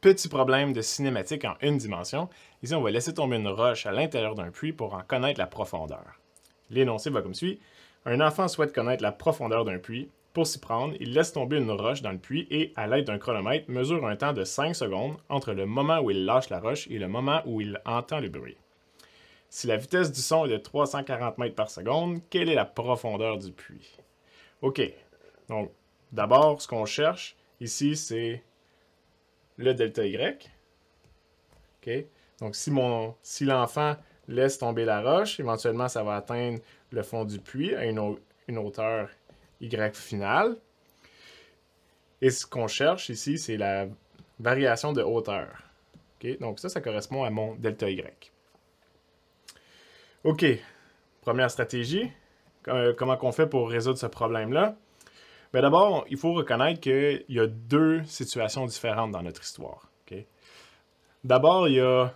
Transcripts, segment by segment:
petit problème de cinématique en une dimension. Ici, on va laisser tomber une roche à l'intérieur d'un puits pour en connaître la profondeur. L'énoncé va comme suit. Un enfant souhaite connaître la profondeur d'un puits. Pour s'y prendre, il laisse tomber une roche dans le puits et, à l'aide d'un chronomètre, mesure un temps de 5 secondes entre le moment où il lâche la roche et le moment où il entend le bruit. Si la vitesse du son est de 340 mètres par seconde, quelle est la profondeur du puits? OK. Donc, d'abord, ce qu'on cherche ici, c'est le delta Y. OK? Donc, si l'enfant laisse tomber la roche, éventuellement, ça va atteindre le fond du puits à une hauteur Y finale. Et ce qu'on cherche ici, c'est la variation de hauteur. Okay? Donc ça correspond à mon delta Y. OK, première stratégie. Comment on fait pour résoudre ce problème-là? Ben d'abord, il faut reconnaître qu'il y a deux situations différentes dans notre histoire. Okay? D'abord, il y a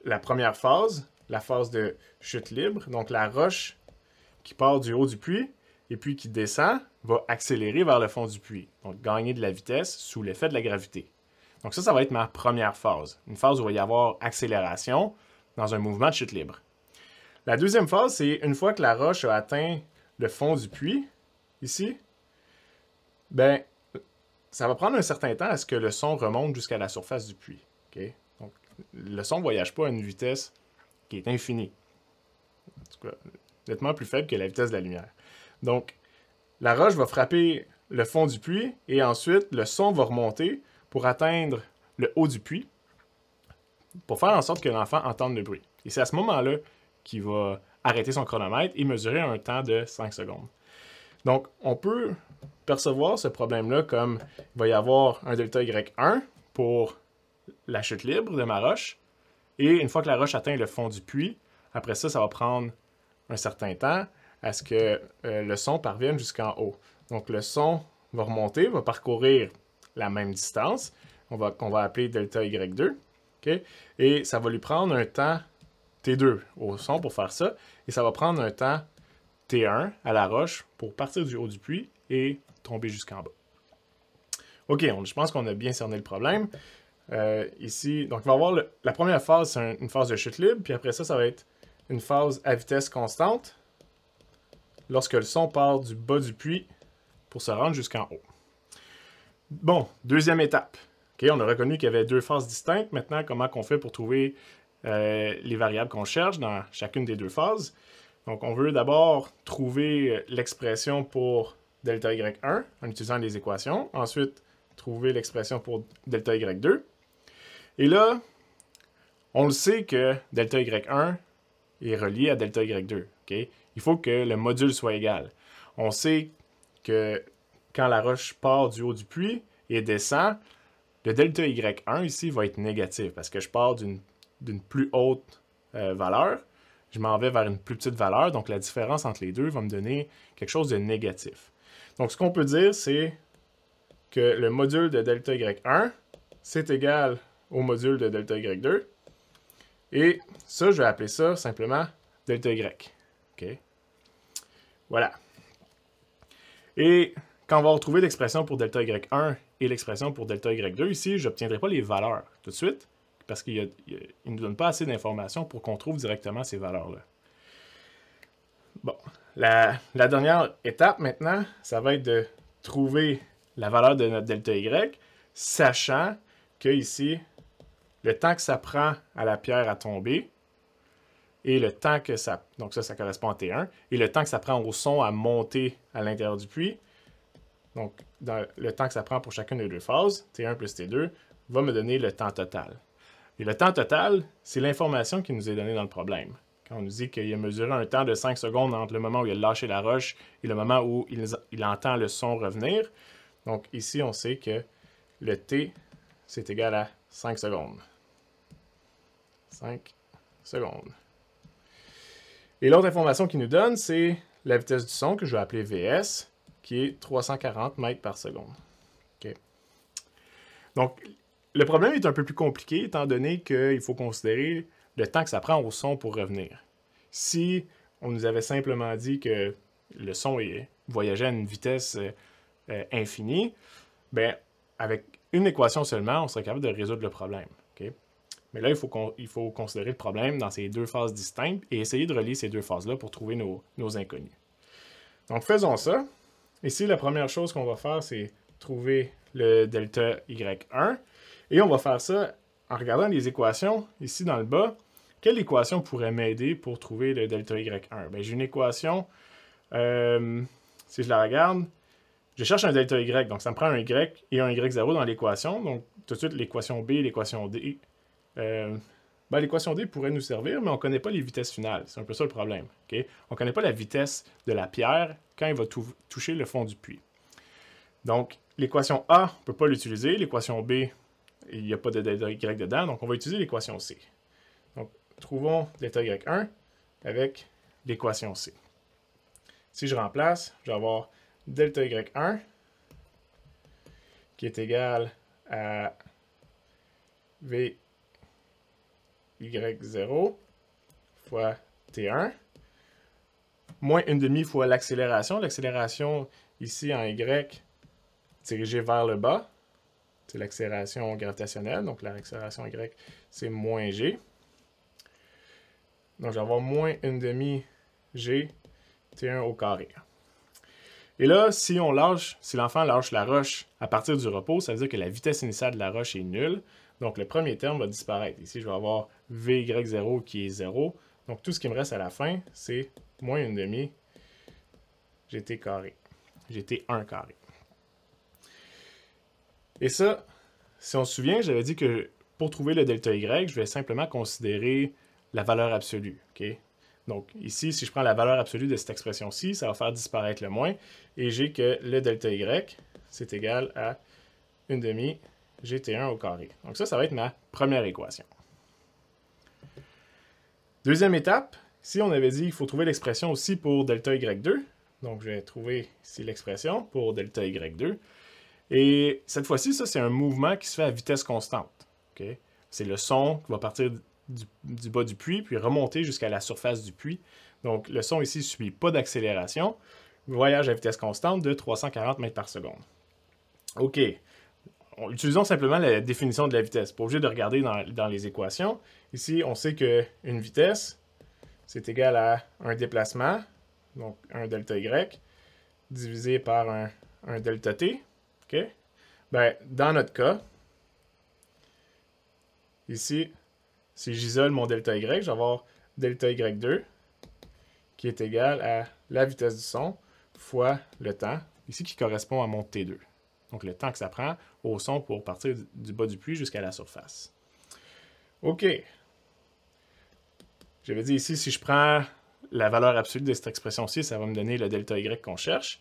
la première phase, la phase de chute libre. Donc la roche qui part du haut du puits et puis qui descend va accélérer vers le fond du puits. Donc gagner de la vitesse sous l'effet de la gravité. Donc ça va être ma première phase. Une phase où il va y avoir accélération dans un mouvement de chute libre. La deuxième phase, c'est une fois que la roche a atteint le fond du puits, ici, ben, ça va prendre un certain temps à ce que le son remonte jusqu'à la surface du puits. Okay? Donc, le son ne voyage pas à une vitesse qui est infinie. En tout cas, nettement plus faible que la vitesse de la lumière. Donc, la roche va frapper le fond du puits et ensuite, le son va remonter pour atteindre le haut du puits pour faire en sorte que l'enfant entende le bruit. Et c'est à ce moment-là qu'il va arrêter son chronomètre et mesurer un temps de 5 secondes. Donc, on peut percevoir ce problème-là comme il va y avoir un delta Y1 pour la chute libre de ma roche. Et une fois que la roche atteint le fond du puits, après ça, ça va prendre un certain temps à ce que le son parvienne jusqu'en haut. Donc, le son va remonter, va parcourir la même distance, qu'on va appeler delta Y2. Okay? Et ça va lui prendre un temps T2 au son pour faire ça. Et ça va prendre un temps T1 à la roche pour partir du haut du puits et tomber jusqu'en bas. OK, je pense qu'on a bien cerné le problème. Ici, donc, il va y avoir la première phase, c'est une phase de chute libre, puis après ça, ça va être une phase à vitesse constante lorsque le son part du bas du puits pour se rendre jusqu'en haut. Bon, deuxième étape. Okay, on a reconnu qu'il y avait deux phases distinctes. Maintenant, comment on fait pour trouver les variables qu'on cherche dans chacune des deux phases? Donc, on veut d'abord trouver l'expression pour delta Y1 en utilisant les équations. Ensuite, trouver l'expression pour delta Y2. Et là, on le sait que delta Y1 est relié à delta Y2. Okay? Il faut que le module soit égal. On sait que quand la roche part du haut du puits et descend, le delta Y1 ici va être négatif parce que je pars d'une plus haute valeur. Je m'en vais vers une plus petite valeur, donc la différence entre les deux va me donner quelque chose de négatif. Donc ce qu'on peut dire, c'est que le module de delta Y1, c'est égal au module de delta Y2. Et ça, je vais appeler ça simplement delta Y. Okay? Voilà. Et quand on va retrouver l'expression pour delta Y1 et l'expression pour delta Y2, ici, je n'obtiendrai pas les valeurs tout de suite, parce qu'il ne nous donne pas assez d'informations pour qu'on trouve directement ces valeurs-là. Bon, la dernière étape maintenant, ça va être de trouver la valeur de notre delta Y, sachant que ici, le temps que ça prend à la pierre à tomber, et le temps que ça... Donc ça correspond à T1, et le temps que ça prend au son à monter à l'intérieur du puits, donc le temps que ça prend pour chacune des deux phases, T1 plus T2, va me donner le temps total. Et le temps total, c'est l'information qui nous est donnée dans le problème. Quand on nous dit qu'il a mesuré un temps de 5 secondes entre le moment où il a lâché la roche et le moment où il entend le son revenir. Donc ici, on sait que le T, c'est égal à 5 secondes. 5 secondes. Et l'autre information qu'il nous donne, c'est la vitesse du son, que je vais appeler VS, qui est 340 mètres par seconde. Okay. Donc, le problème est un peu plus compliqué, étant donné qu'il faut considérer le temps que ça prend au son pour revenir. Si on nous avait simplement dit que le son voyageait à une vitesse infinie, ben, avec une équation seulement, on serait capable de résoudre le problème. Okay? Mais là, il faut considérer le problème dans ces deux phases distinctes et essayer de relier ces deux phases-là pour trouver nos inconnus. Donc, faisons ça. Ici, la première chose qu'on va faire, c'est trouver le delta Y1. Et on va faire ça en regardant les équations ici dans le bas. Quelle équation pourrait m'aider pour trouver le delta Y1? Bien, j'ai une équation, si je la regarde, je cherche un delta Y, donc ça me prend un Y et un Y0 dans l'équation. Donc, tout de suite, l'équation B et l'équation D. L'équation D pourrait nous servir, mais on ne connaît pas les vitesses finales. C'est un peu ça le problème. Okay? On ne connaît pas la vitesse de la pierre quand il va toucher le fond du puits. Donc, l'équation A, on ne peut pas l'utiliser. L'équation B, il n'y a pas de delta Y dedans, donc on va utiliser l'équation C. Donc, trouvons delta Y1 avec l'équation C. Si je remplace, je vais avoir delta Y1 qui est égal à V Y0 fois T1 moins 1/2 fois l'accélération. L'accélération ici en Y dirigée vers le bas, c'est l'accélération gravitationnelle, donc l'accélération Y c'est moins G. Donc je vais avoir moins 1/2 G T1 au carré. Et là, si l'enfant lâche la roche à partir du repos, ça veut dire que la vitesse initiale de la roche est nulle. Donc, le premier terme va disparaître. Ici, je vais avoir Vy0 qui est 0. Donc, tout ce qui me reste à la fin, c'est moins 1/2 GT carré. GT1 carré. Et ça, si on se souvient, j'avais dit que pour trouver le delta Y, je vais simplement considérer la valeur absolue. Okay? Donc, ici, si je prends la valeur absolue de cette expression-ci, ça va faire disparaître le moins. Et j'ai que le delta Y, c'est égal à 1/2 GT1 au carré. Donc ça va être ma première équation. Deuxième étape, ici on avait dit qu'il faut trouver l'expression aussi pour delta Y2. Donc je vais trouver ici l'expression pour delta Y2. Et cette fois-ci, ça c'est un mouvement qui se fait à vitesse constante. Okay? C'est le son qui va partir du bas du puits, puis remonter jusqu'à la surface du puits. Donc le son ici ne subit pas d'accélération. Voyage à vitesse constante de 340 mètres par seconde. OK. Utilisons simplement la définition de la vitesse. Pas obligé de regarder dans les équations. Ici, on sait qu'une vitesse, c'est égal à un déplacement, donc un delta Y, divisé par un delta T. Okay? Ben, dans notre cas, ici, si j'isole mon delta Y, je vais avoir delta Y2 qui est égal à la vitesse du son fois le temps, ici qui correspond à mon T2. Donc, le temps que ça prend au son pour partir du bas du puits jusqu'à la surface. OK. J'avais dit ici, si je prends la valeur absolue de cette expression-ci, ça va me donner le delta Y qu'on cherche.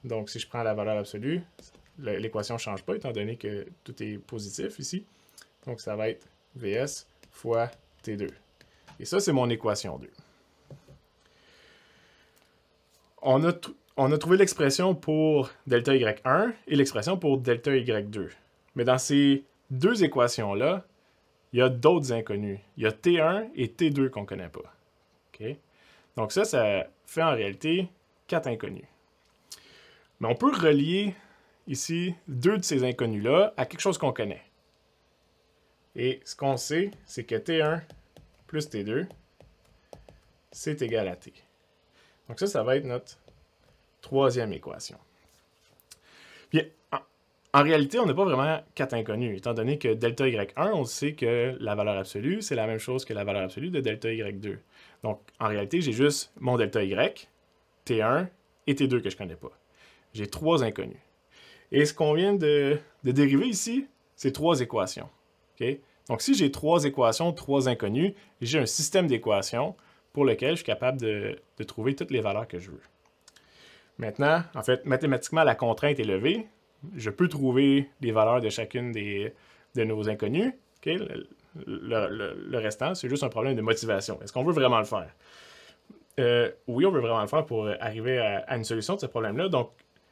Donc, si je prends la valeur absolue, l'équation ne change pas, étant donné que tout est positif ici. Donc, ça va être VS fois T2. Et ça, c'est mon équation 2. On a trouvé l'expression pour delta Y1 et l'expression pour delta Y2. Mais dans ces deux équations-là, il y a d'autres inconnus. Il y a T1 et T2 qu'on ne connaît pas. Okay? Donc ça fait en réalité 4 inconnus. Mais on peut relier ici deux de ces inconnus-là à quelque chose qu'on connaît. Et ce qu'on sait, c'est que T1 plus T2, c'est égal à T. Donc ça va être notre troisième équation. Puis, en réalité, on n'a pas vraiment 4 inconnus, étant donné que delta Y1, on sait que la valeur absolue, c'est la même chose que la valeur absolue de delta Y2. Donc, en réalité, j'ai juste mon delta Y, T1 et T2 que je ne connais pas. J'ai 3 inconnus. Et ce qu'on vient de dériver ici, c'est 3 équations. Okay? Donc, si j'ai 3 équations, 3 inconnus, j'ai un système d'équations pour lequel je suis capable de trouver toutes les valeurs que je veux. Maintenant, en fait, mathématiquement, la contrainte est levée. Je peux trouver les valeurs de chacune de nos inconnus. Okay? Le restant, c'est juste un problème de motivation. Est-ce qu'on veut vraiment le faire? Oui, on veut vraiment le faire pour arriver à une solution de ce problème-là. Donc,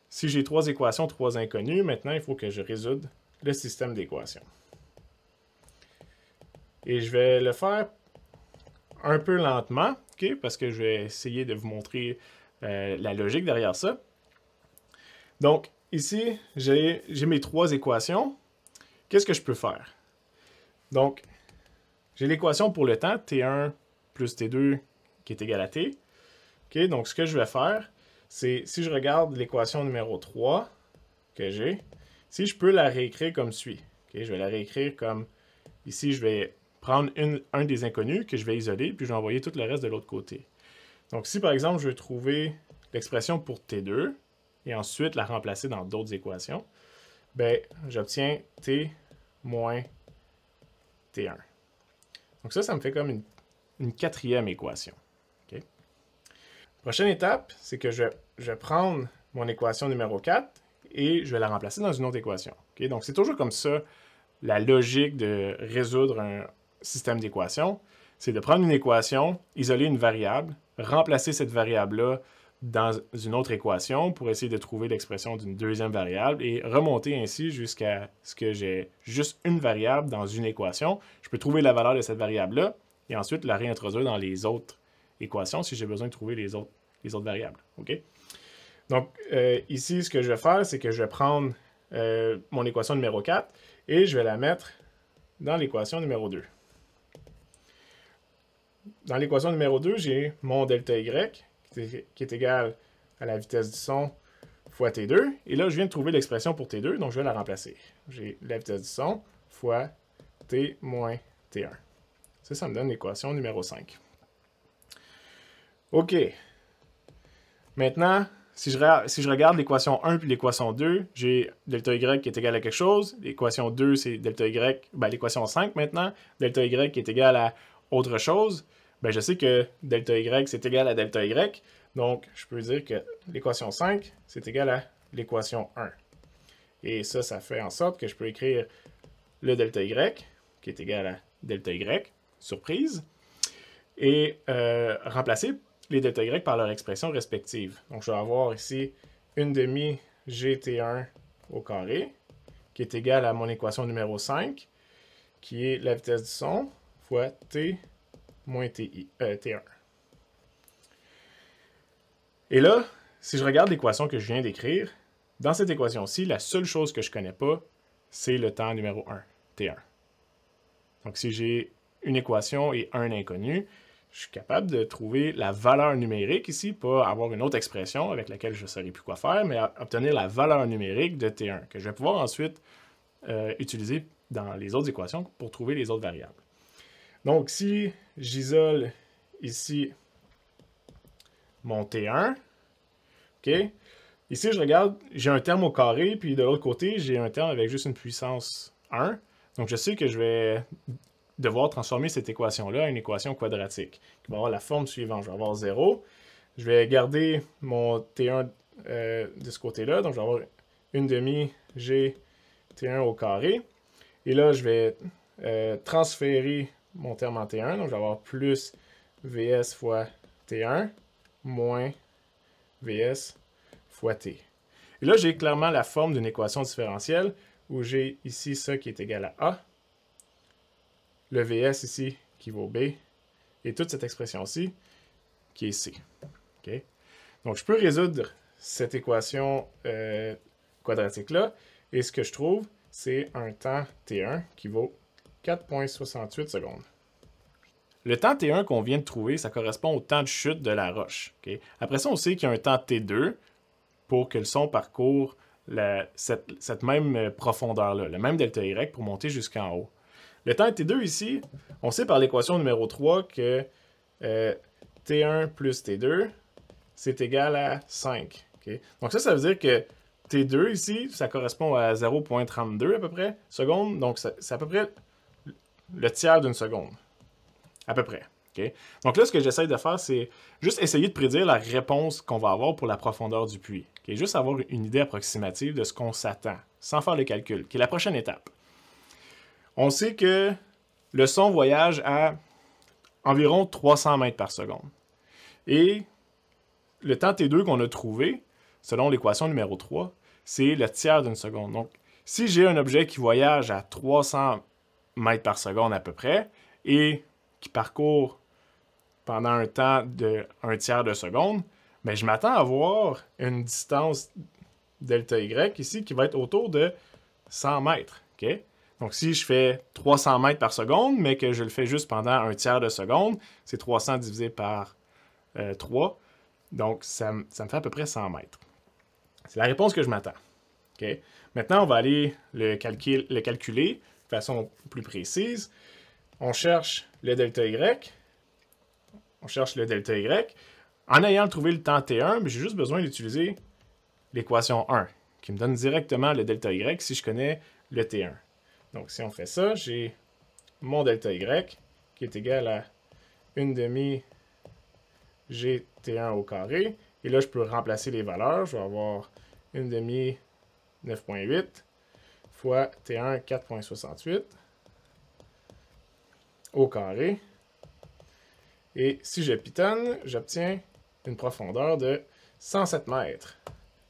si j'ai 3 équations, 3 inconnus, maintenant, il faut que je résoudre le système d'équations. Et je vais le faire un peu lentement, okay? Parce que je vais essayer de vous montrer la logique derrière ça. Donc, ici, j'ai mes 3 équations. qu'est-ce que je peux faire? Donc, j'ai l'équation pour le temps, T1 plus T2 qui est égal à T. Okay, donc, ce que je vais faire, c'est, si je regarde l'équation numéro 3 que j'ai, si je peux la réécrire comme suit. Okay, je vais la réécrire comme, ici, je vais prendre un des inconnus que je vais isoler, puis je vais envoyer tout le reste de l'autre côté. Donc, si, par exemple, je veux trouver l'expression pour T2, et ensuite la remplacer dans d'autres équations, ben, j'obtiens T moins T1. Donc ça me fait comme une quatrième équation. Okay? Prochaine étape, c'est que je vais prendre mon équation numéro 4 et je vais la remplacer dans une autre équation. Okay? Donc c'est toujours comme ça la logique de résoudre un système d'équations. C'est de prendre une équation, isoler une variable, remplacer cette variable-là dans une autre équation pour essayer de trouver l'expression d'une deuxième variable et remonter ainsi jusqu'à ce que j'ai juste une variable dans une équation. Je peux trouver la valeur de cette variable-là et ensuite la réintroduire dans les autres équations si j'ai besoin de trouver les autres variables. Okay? Donc, ici, ce que je vais faire, c'est que je vais prendre mon équation numéro 4 et je vais la mettre dans l'équation numéro 2. Dans l'équation numéro 2, j'ai mon delta Y qui est égal à la vitesse du son fois T2. Et là, je viens de trouver l'expression pour T2, donc je vais la remplacer. J'ai la vitesse du son fois T moins T1. Ça me donne l'équation numéro 5. OK. Maintenant, si je regarde l'équation 1 puis l'équation 2, j'ai delta Y qui est égal à quelque chose. L'équation 2, c'est delta Y, ben, l'équation 5 maintenant, delta Y qui est égal à autre chose. Ben, je sais que delta Y, c'est égal à delta Y. Donc, je peux dire que l'équation 5, c'est égal à l'équation 1. Et ça fait en sorte que je peux écrire le delta Y, qui est égal à delta Y, surprise, et remplacer les delta Y par leur expression respective. Donc, je vais avoir ici une demi GT1 au carré, qui est égal à mon équation numéro 5, qui est la vitesse du son fois T moins T1. Et là, si je regarde l'équation que je viens d'écrire, dans cette équation-ci, la seule chose que je ne connais pas, c'est le temps numéro 1, T1. Donc, si j'ai une équation et un inconnu, je suis capable de trouver la valeur numérique ici, pas avoir une autre expression avec laquelle je ne saurais plus quoi faire, mais obtenir la valeur numérique de T1, que je vais pouvoir ensuite utiliser dans les autres équations pour trouver les autres variables. Donc, si j'isole ici mon T1, OK? Ici, je regarde, j'ai un terme au carré, puis de l'autre côté, j'ai un terme avec juste une puissance 1. Donc, je sais que je vais devoir transformer cette équation-là en une équation quadratique, qui va avoir la forme suivante. Je vais avoir 0. Je vais garder mon T1 de ce côté-là. Donc, je vais avoir une demi G T1 au carré. Et là, je vais transférer mon terme en T1. Donc, je vais avoir plus VS fois T1 moins VS fois T. Et là, j'ai clairement la forme d'une équation différentielle où j'ai ici ça qui est égal à A, le VS ici qui vaut B, et toute cette expression-ci qui est C. Okay? Donc, je peux résoudre cette équation quadratique-là, et ce que je trouve, c'est un temps T1 qui vaut 4,68 secondes. Le temps T1 qu'on vient de trouver, ça correspond au temps de chute de la roche. Okay? Après ça, on sait qu'il y a un temps T2 pour que le son parcourt cette même profondeur-là, le même delta Y pour monter jusqu'en haut. Le temps T2 ici, on sait par l'équation numéro 3 que T1 plus T2, c'est égal à 5. Okay? Donc ça veut dire que T2 ici, ça correspond à 0,32 à peu près secondes. Donc c'est à peu près le tiers d'une seconde. À peu près. Okay? Donc là, ce que j'essaie de faire, c'est juste essayer de prédire la réponse qu'on va avoir pour la profondeur du puits. Okay? Juste avoir une idée approximative de ce qu'on s'attend, sans faire le calcul, qui est la prochaine étape. On sait que le son voyage à environ 300 mètres par seconde. Et le temps T2 qu'on a trouvé, selon l'équation numéro 3, c'est le tiers d'une seconde. Donc, si j'ai un objet qui voyage à 300 mètres par seconde à peu près, et qui parcourt pendant un temps de 1/3 de seconde, mais je m'attends à avoir une distance delta Y ici qui va être autour de 100 mètres. Okay? Donc, si je fais 300 mètres par seconde, mais que je le fais juste pendant un tiers de seconde, c'est 300 divisé par 3. Donc, ça me fait à peu près 100 mètres. C'est la réponse que je m'attends. Okay? Maintenant, on va aller le calculer de façon plus précise. On cherche le delta Y. On cherche le delta Y. En ayant trouvé le temps T1, j'ai juste besoin d'utiliser l'équation 1, qui me donne directement le delta Y si je connais le T1. Donc, si on fait ça, j'ai mon delta Y qui est égal à 1 demi GT1 au carré. Et là, je peux remplacer les valeurs. Je vais avoir 1 demi 9.8 fois T1 4.68 au carré. Et si je pitonne, j'obtiens une profondeur de 107 mètres.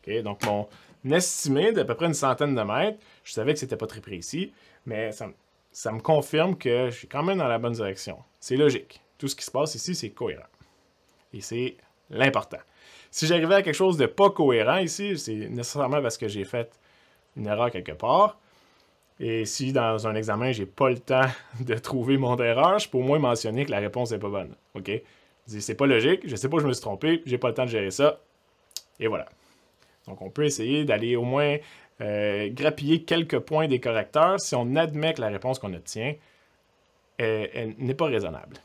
Okay, donc, mon estimé d'à peu près une centaine de mètres, je savais que c'était pas très précis, mais ça me confirme que je suis quand même dans la bonne direction. C'est logique. Tout ce qui se passe ici, c'est cohérent. Et c'est l'important. Si j'arrivais à quelque chose de pas cohérent ici, c'est nécessairement parce que j'ai fait une erreur quelque part. Et si dans un examen, j'ai pas le temps de trouver mon erreur, je peux au moins mentionner que la réponse n'est pas bonne. OK? Je dis, c'est pas logique, je sais pas, je me suis trompé, j'ai pas le temps de gérer ça. Et voilà. Donc, on peut essayer d'aller au moins grappiller quelques points des correcteurs si on admet que la réponse qu'on obtient n'est pas raisonnable.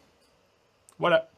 Voilà.